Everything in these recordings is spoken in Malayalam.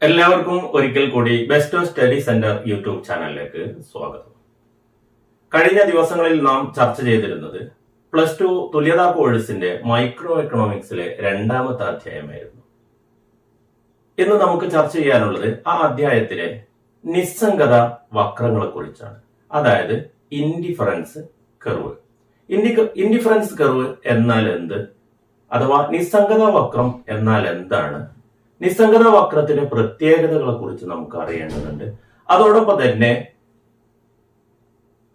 എല്ലാവർക്കും ഒരിക്കൽ കൂടി ബെസ്റ്റ് സ്റ്റഡി സെന്റർ യൂട്യൂബ് ചാനലിലേക്ക് സ്വാഗതം. കഴിഞ്ഞ ദിവസങ്ങളിൽ നാം ചർച്ച ചെയ്തിരുന്നത് +2 തുല്യതാ കോഴ്സിന്റെ മൈക്രോ എക്കണോമിക്സിലെ രണ്ടാമത്തെ അധ്യായമായിരുന്നു. ഇന്ന് നമുക്ക് ചർച്ച ചെയ്യാനുള്ളത് ആ അധ്യായത്തിലെ നിസ്സംഗത വക്രങ്ങളെ കുറിച്ചാണ്. അതായത് ഇൻഡിഫറൻസ് കർവ്. ഇൻഡിഫറൻസ് കർവ് എന്നാൽ എന്ത്, അഥവാ നിസ്സംഗത വക്രം എന്നാൽ എന്താണ്, നിസ്സംഗത വക്രത്തിന്റെ പ്രത്യേകതകളെ കുറിച്ച് നമുക്ക് അറിയേണ്ടതുണ്ട്. അതോടൊപ്പം തന്നെ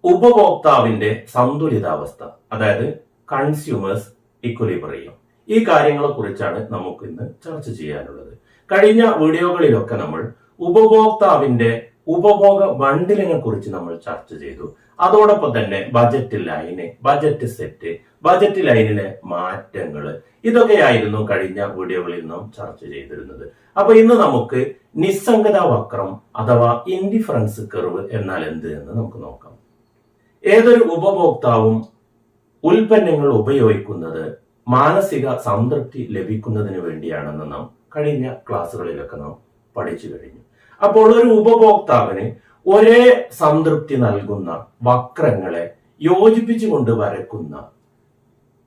ഉപഭോക്താവിന്റെ സന്തുലിതാവസ്ഥ, അതായത് കൺസ്യൂമേഴ്സ് ഇക്വലിബ്രിയം, ഈ കാര്യങ്ങളെ കുറിച്ചാണ് നമുക്ക് ഇന്ന് ചർച്ച ചെയ്യാനുള്ളത്. കഴിഞ്ഞ വീഡിയോകളിലൊക്കെ നമ്മൾ ഉപഭോക്താവിന്റെ ഉപഭോഗ ബണ്ടിലിനെ കുറിച്ച് നമ്മൾ ചർച്ച ചെയ്തു. അതോടൊപ്പം തന്നെ budget line, budget set, budget ലൈനിലെ മാറ്റങ്ങൾ, ഇതൊക്കെയായിരുന്നു കഴിഞ്ഞ വീഡിയോകളിൽ നാം ചർച്ച ചെയ്തിരുന്നത്. അപ്പൊ ഇന്ന് നമുക്ക് നിസ്സംഗത വക്രം അഥവാ ഇൻഡിഫറൻസ് കർവ് എന്നാൽ എന്ത് എന്ന് നമുക്ക് നോക്കാം. ഏതൊരു ഉപഭോക്താവും ഉൽപ്പന്നങ്ങൾ ഉപയോഗിക്കുന്നത് മാനസിക സംതൃപ്തി ലഭിക്കുന്നതിന് വേണ്ടിയാണെന്ന് നാം കഴിഞ്ഞ ക്ലാസ്സുകളിലൊക്കെ നാം പഠിച്ചു കഴിഞ്ഞു. അപ്പോൾ ഒരു ഉപഭോക്താവിന് ഒരേ സംതൃപ്തി നൽകുന്ന വക്രങ്ങളെ യോജിപ്പിച്ചുകൊണ്ട് വരക്കുന്ന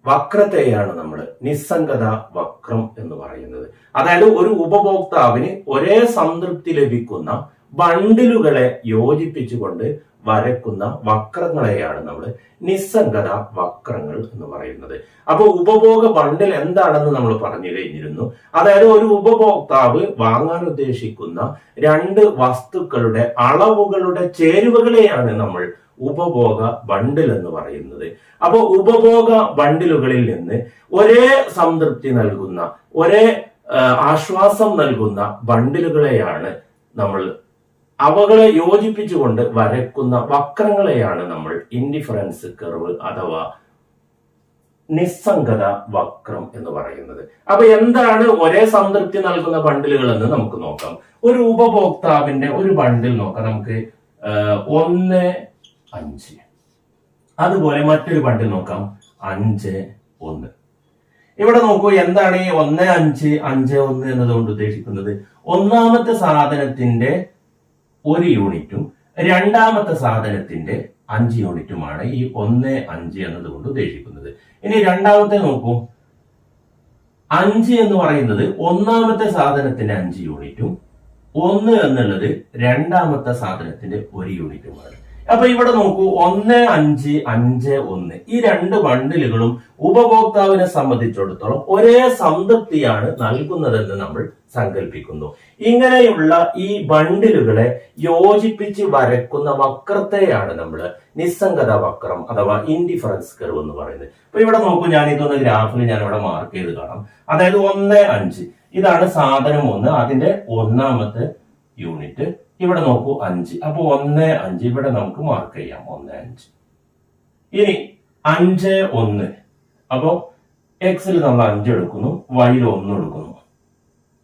വക്രത്തെയാണ് നമ്മൾ നിസ്സംഗത വക്രം എന്ന് പറയുന്നത്. അതായത് ഒരു ഉപഭോക്താവിന് ഒരേ സംതൃപ്തി ലഭിക്കുന്ന ബണ്ടിലുകളെ യോജിപ്പിച്ചുകൊണ്ട് വരക്കുന്ന വക്രങ്ങളെയാണ് നമ്മൾ നിസ്സംഗത വക്രങ്ങൾ എന്ന് പറയുന്നത്. അപ്പൊ ഉപഭോഗ ബണ്ടിൽ എന്താണെന്ന് നമ്മൾ പറഞ്ഞു കഴിഞ്ഞിരുന്നു. അതായത് ഒരു ഉപഭോക്താവ് വാങ്ങാൻ ഉദ്ദേശിക്കുന്ന രണ്ട് വസ്തുക്കളുടെ അളവുകളുടെ ചേരുവകളെയാണ് നമ്മൾ ഉപഭോഗ ബണ്ടിൽ എന്ന് പറയുന്നത്. അപ്പൊ ഉപഭോഗ ബണ്ടിലുകളിൽ നിന്ന് ഒരേ സംതൃപ്തി നൽകുന്ന, ഒരേ ആശ്വാസം നൽകുന്ന ബണ്ടിലുകളെയാണ് നമ്മൾ, അവകളെ യോജിപ്പിച്ചുകൊണ്ട് വരക്കുന്ന വക്രങ്ങളെയാണ് നമ്മൾ ഇൻഡിഫറൻസ് കർവ് അഥവാ നിസ്സംഗത വക്രം എന്ന് പറയുന്നത്. അപ്പൊ എന്താണ് ഒരേ സംതൃപ്തി നൽകുന്ന ബണ്ടിലുകൾ എന്ന് നമുക്ക് നോക്കാം. ഒരു ഉപഭോക്താവിന്റെ ഒരു ബണ്ടിൽ നോക്കാം. നമുക്ക് 1, 5. അതുപോലെ മറ്റൊരു ബണ്ടിൽ നോക്കാം 5, 1. ഇവിടെ നോക്കൂ, എന്താണ് ഈ 1, 5, 5, 1 എന്നതുകൊണ്ട് ഉദ്ദേശിക്കുന്നത്? ഒന്നാമത്തെ സാധനത്തിന്റെ 1 യൂണിറ്റും രണ്ടാമത്തെ സാധനത്തിന്റെ 5 യൂണിറ്റുമാണ് ഈ 1, 5 എന്നതുകൊണ്ട് ഉദ്ദേശിക്കുന്നത്. ഇനി രണ്ടാമത്തെ നോക്കൂ, 5 എന്ന് പറയുന്നത് ഒന്നാമത്തെ സാധനത്തിന്റെ 5 യൂണിറ്റും 1 എന്നുള്ളത് രണ്ടാമത്തെ സാധനത്തിന്റെ 1 യൂണിറ്റുമാണ്. അപ്പൊ ഇവിടെ നോക്കൂ, 1, 5, 5, 1 ഈ രണ്ട് ബണ്ടിലുകളും ഉപഭോക്താവിനെ സംബന്ധിച്ചിടത്തോളം ഒരേ സംതൃപ്തിയാണ് നൽകുന്നതെന്ന് നമ്മൾ സങ്കല്പിക്കുന്നു. ഇങ്ങനെയുള്ള ഈ ബണ്ടിലുകളെ യോജിപ്പിച്ച് വരക്കുന്ന വക്രത്തെയാണ് നമ്മൾ നിസ്സംഗത വക്രം അഥവാ ഇൻഡിഫറൻസ് കർവ് എന്ന് പറയുന്നത്. അപ്പൊ ഇവിടെ നോക്കൂ, ഞാൻ ഇതൊന്ന് ഗ്രാഫിൽ ഞാൻ ഇവിടെ മാർക്ക് ചെയ്ത് കാണാം. അതായത് 1, 5 ഇതാണ് സാധനം 1, അതിന്റെ ഒന്നാമത്തെ യൂണിറ്റ്. ഇവിടെ നോക്കൂ 5. അപ്പൊ 1, 5 ഇവിടെ നമുക്ക് മാർക്ക് ചെയ്യാം 1, 5. ഇനി 5, 1. അപ്പോ എക്സിൽ നമ്മൾ 5 എടുക്കുന്നു, വൈയിൽ 1 എടുക്കുന്നു.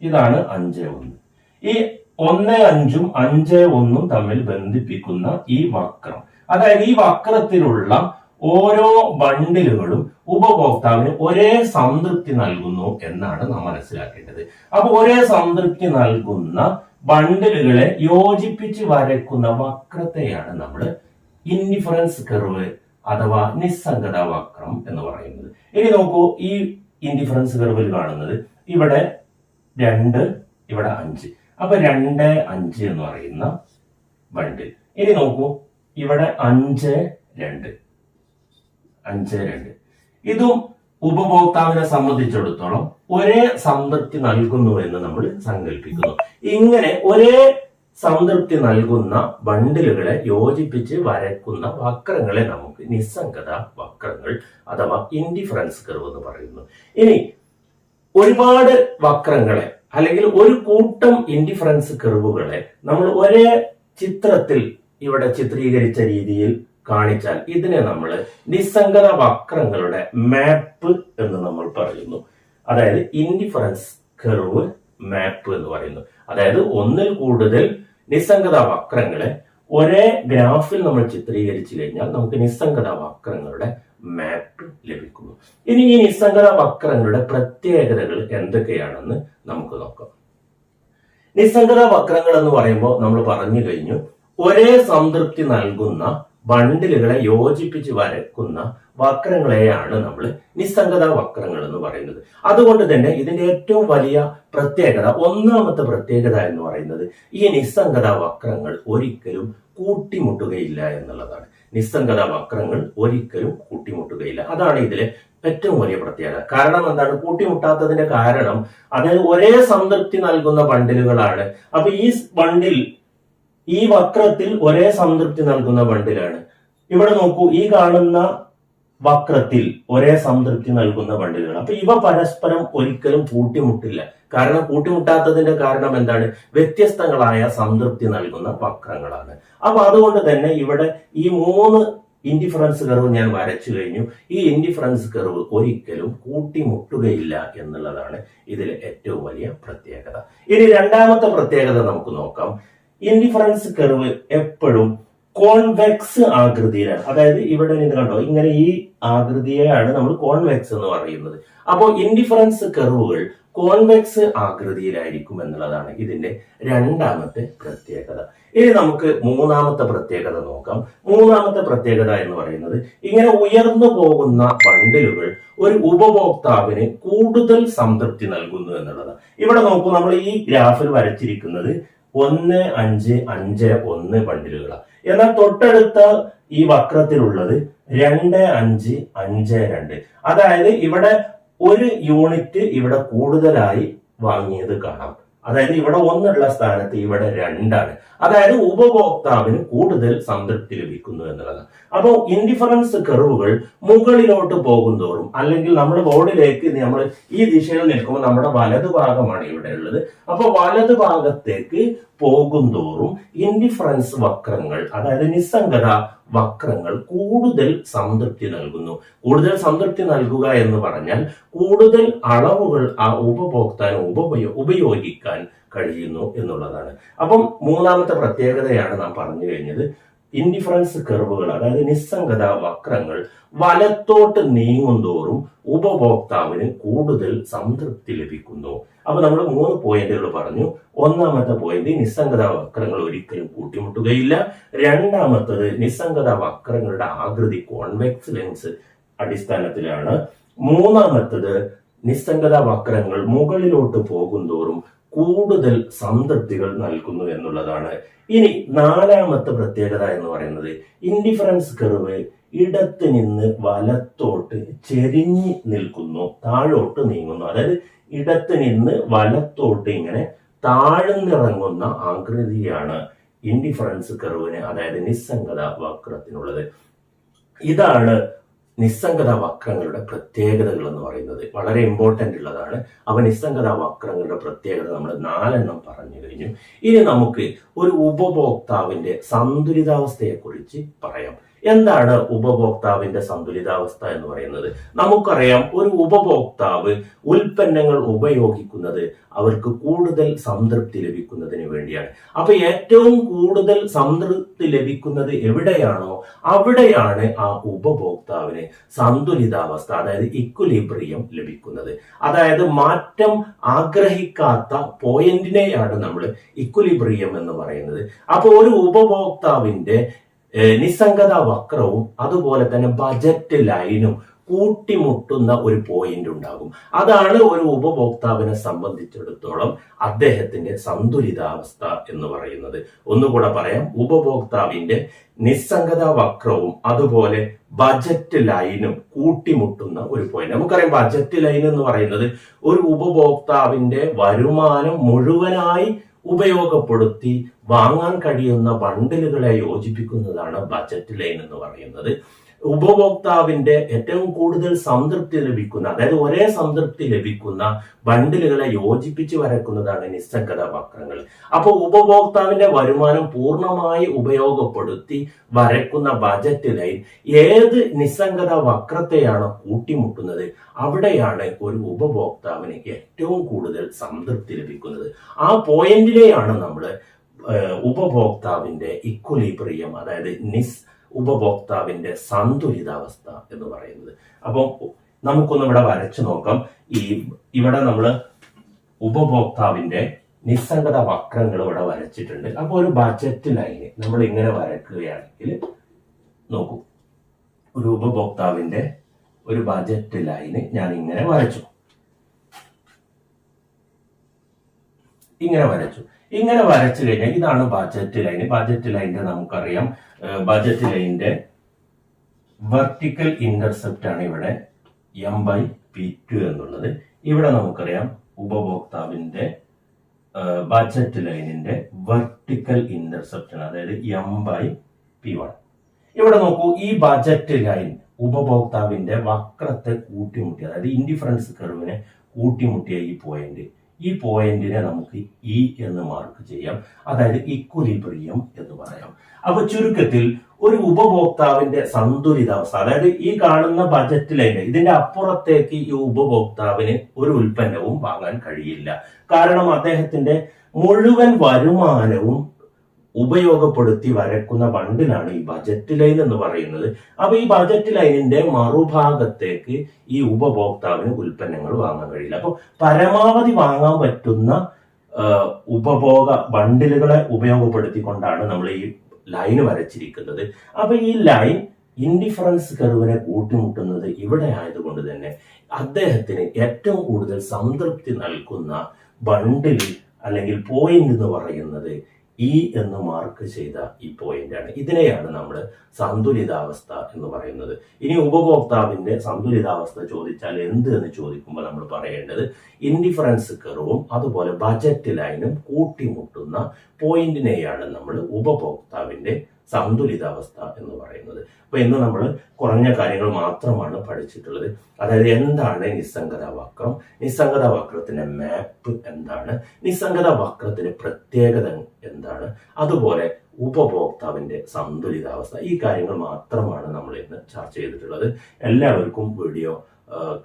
ഇതാണ് 5, 1. ഈ 1, 5ഉം 5, 1ഉം തമ്മിൽ ബന്ധിപ്പിക്കുന്ന ഈ വക്രം, അതായത് ഈ വക്രത്തിലുള്ള ഓരോ ബണ്ടിലുകളും ഉപഭോക്താവിന് ഒരേ സംതൃപ്തി നൽകുന്നു എന്നാണ് നാം മനസ്സിലാക്കേണ്ടത്. അപ്പൊ ഒരേ സംതൃപ്തി നൽകുന്ന ബണ്ടിലുകളെ യോജിപ്പിച്ച് വരക്കുന്ന വക്രത്തെയാണ് നമ്മൾ ഇൻഡിഫറൻസ് കർവ് അഥവാ നിസ്സംഗത വക്രം എന്ന് പറയുന്നത്. ഇനി നോക്കൂ, ഈ ഇൻഡിഫറൻസ് കർവിൽ കാണുന്നത് ഇവിടെ 2, ഇവിടെ 5. അപ്പൊ 2, 5 എന്ന് പറയുന്ന ബണ്ടിൽ. ഇനി നോക്കൂ, ഇവിടെ 5, 2, 5, 2. ഇതും ഉപഭോക്താവിനെ സംബന്ധിച്ചിടത്തോളം ഒരേ സംതൃപ്തി നൽകുന്നു എന്ന് നമ്മൾ സങ്കല്പിക്കുന്നു. ഇങ്ങനെ ഒരേ സംതൃപ്തി നൽകുന്ന ബണ്ടിലുകളെ യോജിപ്പിച്ച് വരക്കുന്ന വക്രങ്ങളെ നമുക്ക് നിസ്സംഗത വക്രങ്ങൾ അഥവാ ഇൻഡിഫറൻസ് കർവ് എന്ന് പറയുന്നു. ഇനി ഒരുപാട് വക്രങ്ങളെ അല്ലെങ്കിൽ ഒരു കൂട്ടം ഇൻഡിഫറൻസ് കർവുകളെ നമ്മൾ ഒരേ ചിത്രത്തിൽ ഇവിടെ ചിത്രീകരിച്ച രീതിയിൽ കാണിച്ചാൽ ഇതിനെ നമ്മൾ നിസ്സംഗത വക്രങ്ങളുടെ മാപ്പ് എന്ന് നമ്മൾ പറയുന്നു. അതായത് ഇൻഡിഫറൻസ് കർവ് മാപ്പ് എന്ന് പറയുന്നു. അതായത് ഒന്നിൽ കൂടുതൽ നിസ്സംഗത വക്രങ്ങളെ ഒരേ ഗ്രാഫിൽ നമ്മൾ ചിത്രീകരിച്ചു കഴിഞ്ഞാൽ നമുക്ക് നിസ്സംഗത വക്രങ്ങളുടെ മാപ്പ് ലഭിക്കുന്നു. ഇനി ഈ നിസ്സംഗത വക്രങ്ങളുടെ പ്രത്യേകതകൾ എന്തൊക്കെയാണെന്ന് നമുക്ക് നോക്കാം. നിസ്സംഗത വക്രങ്ങൾ എന്ന് പറയുമ്പോൾ നമ്മൾ പറഞ്ഞു കഴിഞ്ഞു, ഒരേ സംതൃപ്തി നൽകുന്ന ബണ്ടിലുകളെ യോജിപ്പിച്ച് വരക്കുന്ന വക്രങ്ങളെയാണ് നമ്മൾ നിസ്സംഗത വക്രങ്ങൾ എന്ന് പറയുന്നത്. അതുകൊണ്ട് തന്നെ ഇതിന്റെ ഏറ്റവും വലിയ പ്രത്യേകത, ഒന്നാമത്തെ പ്രത്യേകത എന്ന് പറയുന്നത്, ഈ നിസ്സംഗത വക്രങ്ങൾ ഒരിക്കലും കൂട്ടിമുട്ടുകയില്ല എന്നുള്ളതാണ്. നിസ്സംഗത വക്രങ്ങൾ ഒരിക്കലും കൂട്ടിമുട്ടുകയില്ല. അതാണ് ഇതിലെ ഏറ്റവും വലിയ പ്രത്യേകത. കാരണം എന്താണ്? കൂട്ടിമുട്ടാത്തതിന്റെ കാരണം, അതായത് ഒരേ സംതൃപ്തി നൽകുന്ന ബണ്ടിലുകളാണ്. അപ്പൊ ഈ വക്രത്തിൽ ഒരേ സംതൃപ്തി നൽകുന്ന ബണ്ടിലാണ്. ഇവിടെ നോക്കൂ, ഈ കാണുന്ന വക്രത്തിൽ ഒരേ സംതൃപ്തി നൽകുന്ന ബണ്ടിലുകൾ. അപ്പൊ ഇവ പരസ്പരം ഒരിക്കലും കൂട്ടിമുട്ടില്ല. കാരണം കൂട്ടിമുട്ടാത്തതിന്റെ കാരണം എന്താണ്? വ്യത്യസ്തങ്ങളായ സംതൃപ്തി നൽകുന്ന വക്രങ്ങളാണ്. അപ്പൊ അതുകൊണ്ട് തന്നെ ഇവിടെ ഈ 3 ഇൻഡിഫറൻസ് കർവ് ഞാൻ വരച്ചു കഴിഞ്ഞു. ഈ ഇൻഡിഫറൻസ് കർവ് ഒരിക്കലും കൂട്ടിമുട്ടുകയില്ല എന്നുള്ളതാണ് ഇതിലെ ഏറ്റവും വലിയ പ്രത്യേകത. ഇനി രണ്ടാമത്തെ പ്രത്യേകത നമുക്ക് നോക്കാം. ഇൻഡിഫറൻസ് കർവ് എപ്പോഴും കോൺവെക്സ് ആകൃതിയിലാണ്. അതായത് ഇവിടെ നിന്ന് കണ്ടോ, ഇങ്ങനെ ഈ ആകൃതിയെയാണ് നമ്മൾ കോൺവെക്സ് എന്ന് പറയുന്നത്. അപ്പോൾ ഇൻഡിഫറൻസ് കർവുകൾ കോൺവെക്സ് ആകൃതിയിലായിരിക്കും എന്നുള്ളതാണ് ഇതിന്റെ രണ്ടാമത്തെ പ്രത്യേകത. ഇനി നമുക്ക് മൂന്നാമത്തെ പ്രത്യേകത നോക്കാം. മൂന്നാമത്തെ പ്രത്യേകത എന്ന് പറയുന്നത്, ഇങ്ങനെ ഉയർന്നു പോകുന്ന ബണ്ടിലുകൾ ഒരു ഉപഭോക്താവിന് കൂടുതൽ സംതൃപ്തി നൽകുന്നു എന്നുള്ളതാണ്. ഇവിടെ നോക്കൂ, നമ്മൾ ഈ ഗ്രാഫിൽ വരച്ചിരിക്കുന്നത് 1, 5, 5, 1 ബണ്ടിലുകളാണ്. എന്നാൽ തൊട്ടടുത്ത ഈ വക്രത്തിലുള്ളത് 2, 5, 5, 2. അതായത് ഇവിടെ ഒരു യൂണിറ്റ് ഇവിടെ കൂടുതലായി വാങ്ങിയത് കാണാം. അതായത് ഇവിടെ 1 ഉള്ള സ്ഥാനത്ത് ഇവിടെ 2 ആണ്. അതായത് ഉപഭോക്താവിന് കൂടുതൽ സംതൃപ്തി ലഭിക്കുന്നു എന്നുള്ളതാണ്. അപ്പോൾ ഇൻഡിഫറൻസ് കർവുകൾ മുകളിലോട്ട് പോകും തോറും, അല്ലെങ്കിൽ നമ്മൾ ബോർഡിലേക്ക് നമ്മൾ ഈ ദിശയിൽ നിൽക്കുമ്പോൾ നമ്മുടെ വലതു ഭാഗമാണ് ഇവിടെ ഉള്ളത്. അപ്പോൾ വലതു ഭാഗത്തേക്ക് പോകും തോറും ഇൻഡിഫറൻസ് വക്രങ്ങൾ, അതായത് നിസ്സംഗത വക്രങ്ങൾ കൂടുതൽ സംതൃപ്തി നൽകുന്നു. കൂടുതൽ സംതൃപ്തി നൽകുക എന്ന് പറഞ്ഞാൽ കൂടുതൽ അളവുകൾ ആ ഉപഭോക്താവിന് ഉപയോഗിക്കാൻ കഴിയുന്നു എന്നുള്ളതാണ്. അപ്പം മൂന്നാമത്തെ പ്രത്യേകതയാണ് നാം പറഞ്ഞു കഴിഞ്ഞത്. ഇൻഡിഫറൻസ് കർവുകൾ, അതായത് നിസ്സംഗത വക്രങ്ങൾ വലത്തോട്ട് നീങ്ങും തോറും ഉപഭോക്താവിന് കൂടുതൽ സംതൃപ്തി ലഭിക്കുന്നു. അപ്പൊ നമ്മൾ 3 പോയിന്റുകൾ പറഞ്ഞു. ഒന്നാമത്തെ പോയിന്റ്, നിസ്സംഗത വക്രങ്ങൾ ഒരിക്കലും കൂട്ടിമുട്ടുകയില്ല. രണ്ടാമത്തത്, നിസ്സംഗത വക്രങ്ങളുടെ ആകൃതി കോൺവെക്സ് ലെൻസ് അടിസ്ഥാനത്തിലാണ്. മൂന്നാമത്തത്, നിസ്സംഗത വക്രങ്ങൾ മുകളിലോട്ട് പോകും തോറും കൂടുതൽ സംതൃപ്തികൾ നൽകുന്നു എന്നുള്ളതാണ്. ഇനി നാലാമത്തെ പ്രത്യേകത എന്ന് പറയുന്നത്, ഇൻഡിഫറൻസ് കർവ് ഇടത്ത് നിന്ന് വലത്തോട്ട് ചെരിഞ്ഞ് നിൽക്കുന്നു, താഴോട്ട് നീങ്ങുന്നു. അതായത് ഇടത്ത് നിന്ന് വലത്തോട്ട് ഇങ്ങനെ താഴ്ന്നിറങ്ങുന്ന ആകൃതിയാണ് ഇൻഡിഫറൻസ് കർവിന്, അതായത് നിസ്സംഗത വക്രത്തിനുള്ളത്. ഇതാണ് നിസ്സംഗത വക്രങ്ങളുടെ പ്രത്യേകതകൾ എന്ന് പറയുന്നത്. വളരെ ഇമ്പോർട്ടന്റ് ഉള്ളതാണ്. അപ്പൊ നിസ്സംഗത വക്രങ്ങളുടെ പ്രത്യേകത നമ്മൾ 4 പറഞ്ഞു കഴിഞ്ഞു. ഇനി നമുക്ക് ഒരു ഉപഭോക്താവിന്റെ സന്തുലിതാവസ്ഥയെ കുറിച്ച് പറയാം. എന്താണ് ഉപഭോക്താവിന്റെ സന്തുലിതാവസ്ഥ എന്ന് പറയുന്നത്? നമുക്കറിയാം, ഒരു ഉപഭോക്താവ് ഉൽപ്പന്നങ്ങൾ ഉപയോഗിക്കുന്നത് അവർക്ക് കൂടുതൽ സംതൃപ്തി ലഭിക്കുന്നതിന് വേണ്ടിയാണ്. അപ്പൊ ഏറ്റവും കൂടുതൽ സംതൃപ്തി ലഭിക്കുന്നത് എവിടെയാണോ അവിടെയാണ് ആ ഉപഭോക്താവിന് സന്തുലിതാവസ്ഥ, അതായത് ഇക്വിലിബ്രിയം ലഭിക്കുന്നത്. അതായത് മാറ്റം ആഗ്രഹിക്കാത്ത പോയിന്റിനെയാണ് നമ്മൾ ഇക്വിലിബ്രിയം എന്ന് പറയുന്നത്. അപ്പൊ ഒരു ഉപഭോക്താവിന്റെ നിസ്സംഗത വക്രവും അതുപോലെ തന്നെ ബജറ്റ് ലൈനും കൂട്ടിമുട്ടുന്ന ഒരു പോയിന്റ് ഉണ്ടാകും. അതാണ് ഒരു ഉപഭോക്താവിനെ സംബന്ധിച്ചിടത്തോളം അദ്ദേഹത്തിന്റെ സന്തുലിതാവസ്ഥ എന്ന് പറയുന്നത്. ഒന്നുകൂടെ പറയാം, ഉപഭോക്താവിന്റെ നിസ്സംഗത വക്രവും അതുപോലെ ബജറ്റ് ലൈനും കൂട്ടിമുട്ടുന്ന ഒരു പോയിന്റ്. നമുക്കറിയാം, ബജറ്റ് ലൈൻ എന്ന് പറയുന്നത് ഒരു ഉപഭോക്താവിന്റെ വരുമാനം മുഴുവനായി ഉപയോഗപ്പെടുത്തി വാങ്ങാൻ കഴിയുന്ന ബണ്ടിലുകളെ യോജിപ്പിക്കുന്നതാണ് ബജറ്റ് ലൈൻ എന്ന് പറയുന്നത്. ഉപഭോക്താവിന്റെ ഏറ്റവും കൂടുതൽ സംതൃപ്തി ലഭിക്കുന്ന, അതായത് ഒരേ സംതൃപ്തി ലഭിക്കുന്ന ബണ്ടിലുകളെ യോജിപ്പിച്ച് വരക്കുന്നതാണ് നിസ്സംഗത വക്രങ്ങൾ. അപ്പൊ ഉപഭോക്താവിന്റെ വരുമാനം പൂർണ്ണമായി ഉപയോഗപ്പെടുത്തി വരക്കുന്ന ബജറ്റ് ലൈൻ ഏത് നിസ്സംഗത വക്രത്തെയാണ് കൂട്ടിമുട്ടുന്നത് അവിടെയാണ് ഒരു ഉപഭോക്താവിന് ഏറ്റവും കൂടുതൽ സംതൃപ്തി ലഭിക്കുന്നത്. ആ പോയിന്റിലെയാണ് നമ്മൾ ഉപഭോക്താവിന്റെ ഇക്വിലിബ്രിയം, അതായത് ഉപഭോക്താവിന്റെ സന്തുലിതാവസ്ഥ എന്ന് പറയുന്നത്. അപ്പം നമുക്കൊന്ന് ഇവിടെ വരച്ചു നോക്കാം. ഇവിടെ നമ്മൾ ഉപഭോക്താവിന്റെ നിസ്സംഗത വക്രങ്ങൾ ഇവിടെ വരച്ചിട്ടുണ്ട്. അപ്പോൾ ഒരു ബജറ്റ് ലൈന് നമ്മൾ ഇങ്ങനെ വരക്കുകയാണെങ്കിൽ നോക്കൂ, ഒരു ഉപഭോക്താവിന്റെ ഒരു ബജറ്റ് ലൈന് ഞാൻ ഇങ്ങനെ വരച്ചു. ഇങ്ങനെ വരച്ചു കഴിഞ്ഞാൽ ഇതാണ് ബജറ്റ് ലൈൻ. ബജറ്റ് ലൈനിന്റെ നമുക്കറിയാം, ബജറ്റ് ലൈനിന്റെ വെർട്ടിക്കൽ ഇന്റർസെപ്റ്റ് ആണ് ഇവിടെ M/P2 എന്നുള്ളത്. ഇവിടെ നമുക്കറിയാം ഉപഭോക്താവിന്റെ ബജറ്റ് ലൈനിന്റെ വെർട്ടിക്കൽ ഇന്റർസെപ്റ്റ് ആണ്, അതായത് M/P1. ഇവിടെ നോക്കൂ, ഈ ബജറ്റ് ലൈൻ ഉപഭോക്താവിന്റെ വക്രത്തെ കൂട്ടിമുട്ടിയ, അതായത് ഇൻഡിഫറൻസ് കർവിനെ കൂട്ടിമുട്ടിയ ഈ പോയിന്റിനെ നമുക്ക് ഇ എന്ന് മാർക്ക് ചെയ്യാം, അതായത് ഇക്വലിബ്രിയം എന്ന് പറയാം. അപ്പൊ ചുരുക്കത്തിൽ ഒരു ഉപഭോക്താവിന്റെ സന്തുലിതാവസ്ഥ, അതായത് ഈ കാണുന്ന ബജറ്റ് ലൈൻ, ഇതിന്റെ അപ്പുറത്തേക്ക് ഈ ഉപഭോക്താവിന് ഒരു ഉൽപ്പന്നവും വാങ്ങാൻ കഴിയില്ല. കാരണം അദ്ദേഹത്തിന്റെ മുഴുവൻ വരുമാനവും ഉപയോഗപ്പെടുത്തി വരക്കുന്ന ബണ്ടിലാണ് ഈ ബജറ്റ് ലൈൻ എന്ന് പറയുന്നത്. അപ്പൊ ഈ ബജറ്റ് ലൈനിന്റെ മറുഭാഗത്തേക്ക് ഈ ഉപഭോക്താവിന് ഉൽപ്പന്നങ്ങൾ വാങ്ങാൻ കഴിയില്ല. അപ്പൊ പരമാവധി വാങ്ങാൻ പറ്റുന്ന ഉപഭോഗ ബണ്ടിലുകളെ ഉപയോഗപ്പെടുത്തിക്കൊണ്ടാണ് നമ്മൾ ഈ ലൈന് വരച്ചിരിക്കുന്നത്. അപ്പൊ ഈ ലൈൻ ഇൻഡിഫറൻസ് കർവിനെ കൂട്ടിമുട്ടുന്നത് ഇവിടെ ആയതുകൊണ്ട് തന്നെ അദ്ദേഹത്തിന് ഏറ്റവും കൂടുതൽ സംതൃപ്തി നൽകുന്ന ബണ്ടിൽ അല്ലെങ്കിൽ പോയിന്റ് എന്ന് പറയുന്നത് ഇ എന്ന് മാർക്ക് ചെയ്ത ഈ പോയിന്റ് ആണ്. ഇതിനെയാണ് നമ്മൾ സന്തുലിതാവസ്ഥ എന്ന് പറയുന്നത്. ഇനി ഉപഭോക്താവിന്റെ സന്തുലിതാവസ്ഥ ചോദിച്ചാൽ എന്ത് എന്ന് ചോദിക്കുമ്പോൾ നമ്മൾ പറയേണ്ടത് ഇൻഡിഫറൻസ് കർവും അതുപോലെ ബജറ്റ് ലൈനും കൂട്ടിമുട്ടുന്ന പോയിന്റിനെയാണ് നമ്മൾ ഉപഭോക്താവിന്റെ സന്തുലിതാവസ്ഥ എന്ന് പറയുന്നത്. അപ്പൊ ഇന്ന് നമ്മൾ കുറഞ്ഞ കാര്യങ്ങൾ മാത്രമാണ് പഠിച്ചിട്ടുള്ളത്. അതായത് എന്താണ് നിസ്സംഗത വക്രം, നിസ്സംഗത വക്രത്തിന്റെ മാപ്പ് എന്താണ്, നിസ്സംഗത വക്രത്തിന്റെ പ്രത്യേകത എന്താണ്, അതുപോലെ ഉപഭോക്താവിന്റെ സന്തുലിതാവസ്ഥ, ഈ കാര്യങ്ങൾ മാത്രമാണ് നമ്മൾ ഇന്ന് ചർച്ച ചെയ്തിട്ടുള്ളത്. എല്ലാവർക്കും വീഡിയോ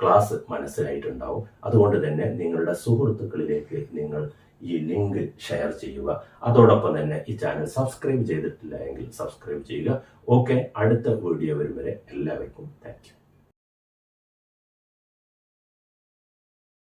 ക്ലാസ് മനസ്സിലായിട്ടുണ്ടാവും. അതുകൊണ്ട് തന്നെ നിങ്ങളുടെ സുഹൃത്തുക്കളിലേക്ക് നിങ്ങൾ ഈ ലിങ്ക് ഷെയർ ചെയ്യുക. അതോടൊപ്പം തന്നെ ഈ ചാനൽ സബ്സ്ക്രൈബ് ചെയ്തിട്ടില്ല എങ്കിൽ സബ്സ്ക്രൈബ് ചെയ്യുക. ഓക്കെ, അടുത്ത വീഡിയോ വരും വരെ എല്ലാവർക്കും താങ്ക് യു.